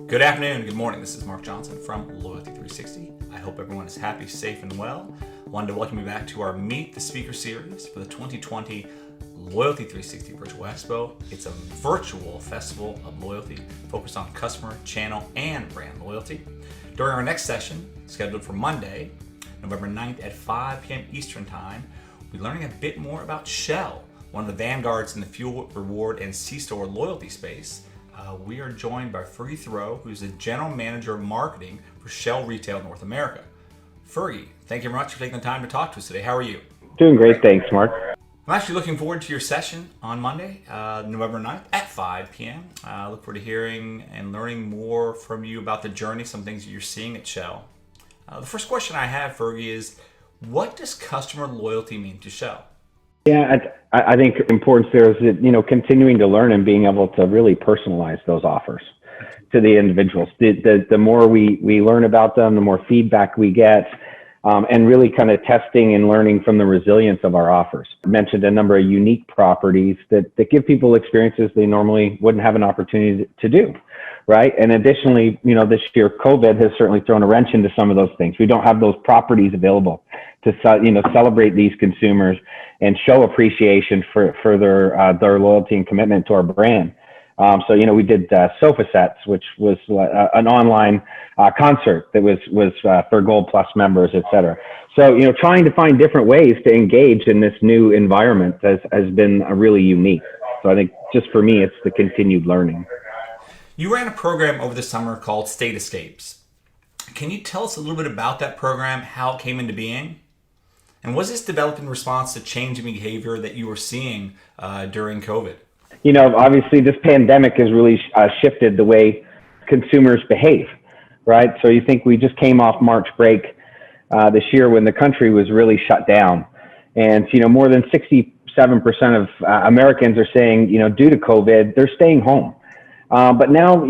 Good afternoon, good morning. This is Mark Johnson from Loyalty360. I hope everyone is happy, safe, and well. I wanted to welcome you back to our Meet the Speaker series for the 2020 Loyalty360 Virtual Expo. It's a virtual festival of loyalty focused on customer, channel, and brand loyalty. During our next session, scheduled for Monday, November 9th at 5 p.m. Eastern Time, we'll be learning a bit more about Shell, one of the vanguards in the fuel, reward, and C-store loyalty space. We are joined by Fergie Theriault, who's the General Manager of Marketing for Shell Retail North America. Fergie, thank you very much for taking the time to talk to us today. How are you? Doing great, thanks, Mark. I'm actually looking forward to your session on Monday, November 9th at 5 p.m. I look forward to hearing and learning more from you about the journey, some things that you're seeing at Shell. The first question I have, Fergie, is what does customer loyalty mean to Shell? Yeah, I think importance there is that, continuing to learn and being able to really personalize those offers to the individuals. The more we learn about them, the more feedback we get, and really kind of testing and learning from the resilience of our offers. I mentioned a number of unique properties that give people experiences they normally wouldn't have an opportunity to do, right? And additionally, this year COVID has certainly thrown a wrench into some of those things. We don't have those properties available to celebrate these consumers and show appreciation for their loyalty and commitment to our brand. So we did sofa sets, which was an online concert that was for Gold Plus members, et cetera. So trying to find different ways to engage in this new environment has been really unique. So I think just for me, it's the continued learning. You ran a program over the summer called StateEscapes. Can you tell us a little bit about that program, how it came into being? And was this developed in response to changing behavior that you were seeing during COVID? Obviously this pandemic has really shifted the way consumers behave, right? So you think we just came off March break this year when the country was really shut down. And, more than 67% of Americans are saying, due to COVID, they're staying home. But now,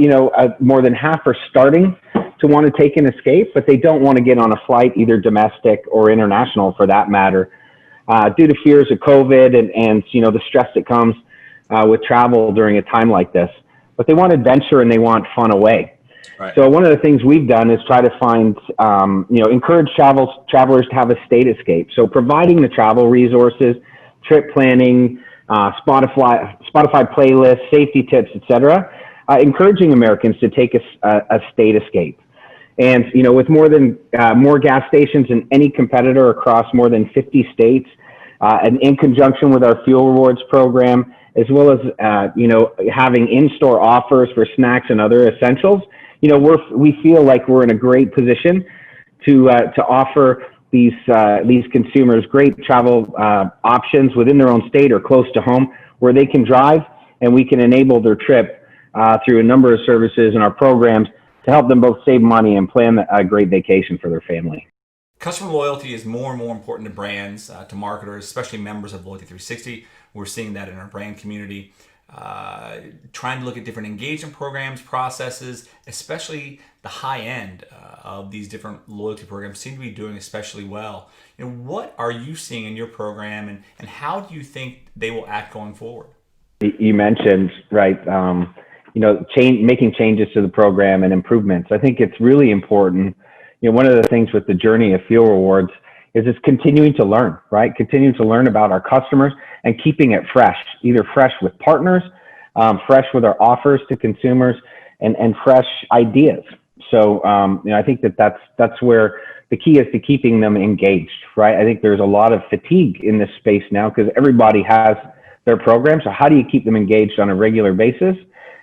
more than half are starting to want to take an escape, but they don't want to get on a flight, either domestic or international for that matter, due to fears of COVID and the stress that comes with travel during a time like this. But they want adventure and they want fun away. Right. So one of the things we've done is try to find, encourage travelers to have a StateEscape. So providing the travel resources, trip planning, Spotify playlists, safety tips, etc., encouraging Americans to take a StateEscape. And, with more gas stations than any competitor across more than 50 states, and in conjunction with our fuel rewards program, as well as, having in-store offers for snacks and other essentials, we feel like we're in a great position to offer these consumers great travel options within their own state or close to home where they can drive and we can enable their trip through a number of services in our programs to help them both save money and plan a great vacation for their family. Customer loyalty is more and more important to brands, to marketers, especially members of Loyalty360. We're seeing that in our brand community, trying to look at different engagement programs, processes, especially the high end of these different loyalty programs seem to be doing especially well. What are you seeing in your program and how do you think they will act going forward? You mentioned, right, making changes to the program and improvements. I think it's really important. One of the things with the journey of fuel rewards is it's continuing to learn, right? Continuing to learn about our customers and keeping it fresh, either fresh with partners, fresh with our offers to consumers, and fresh ideas. So, I think that's where the key is to keeping them engaged, right? I think there's a lot of fatigue in this space now because everybody has their program. So how do you keep them engaged on a regular basis?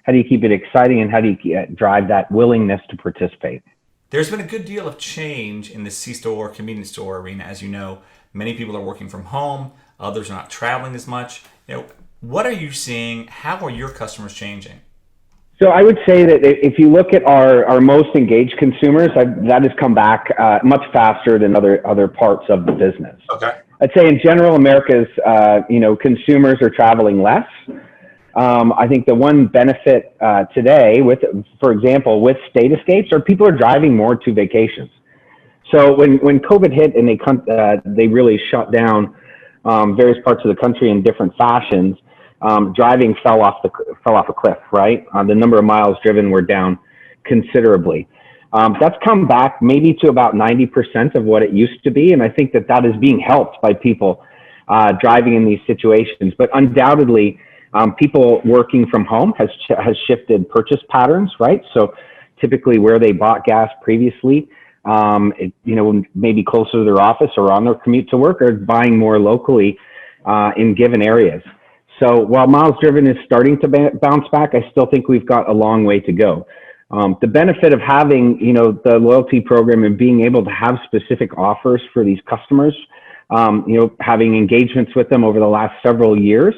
How do you keep it exciting and how do you drive that willingness to participate? There's been a good deal of change in the C-store, convenience store arena. As you know, many people are working from home. Others are not traveling as much. What are you seeing? How are your customers changing? So I would say that if you look at our most engaged consumers, that has come back much faster than other parts of the business. Okay. I'd say in general, America's consumers are traveling less. I think the one benefit today, for example, with StateEscapes, are people are driving more to vacations. So when COVID hit and they really shut down various parts of the country in different fashions, driving fell off a cliff, right? The number of miles driven were down considerably. That's come back maybe to about 90% of what it used to be. And I think that that is being helped by people driving in these situations. But undoubtedly, people working from home has shifted purchase patterns, right? So typically where they bought gas previously, maybe closer to their office or on their commute to work, or buying more locally in given areas. So while miles driven is starting to bounce back, I still think we've got a long way to go. The benefit of having, the loyalty program and being able to have specific offers for these customers, having engagements with them over the last several years,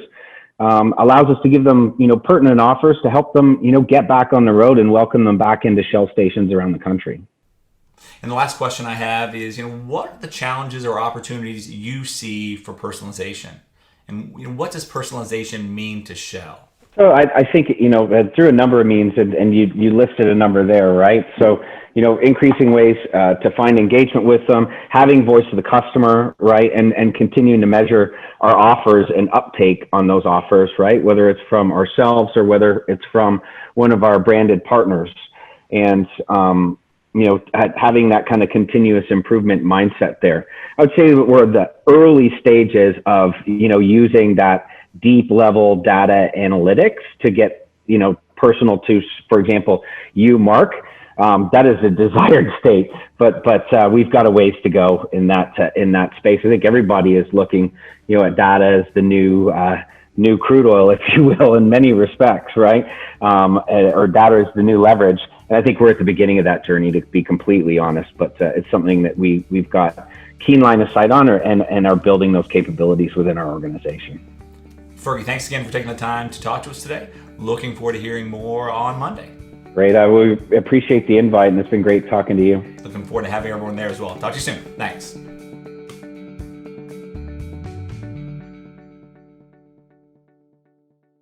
allows us to give them, pertinent offers to help them, get back on the road and welcome them back into Shell stations around the country. And the last question I have is, what are the challenges or opportunities you see for personalization? And what does personalization mean to Shell? So I think, through a number of means, and you listed a number there, right? So, increasing ways to find engagement with them, having voice of the customer, right? And continuing to measure our offers and uptake on those offers, right? Whether it's from ourselves or whether it's from one of our branded partners. And, having that kind of continuous improvement mindset there. I would say that we're at the early stages of, using that deep level data analytics to get, personal to, for example, you, Mark. That is a desired state, but we've got a ways to go in that space. I think everybody is looking, at data as the new crude oil, if you will, in many respects, right? Or data is the new leverage. And I think we're at the beginning of that journey, to be completely honest, but it's something that we've got keen line of sight on, and are building those capabilities within our organization. Fergie, thanks again for taking the time to talk to us today. Looking forward to hearing more on Monday. Great. I will appreciate the invite, and it's been great talking to you. Looking forward to having everyone there as well. Talk to you soon. Thanks.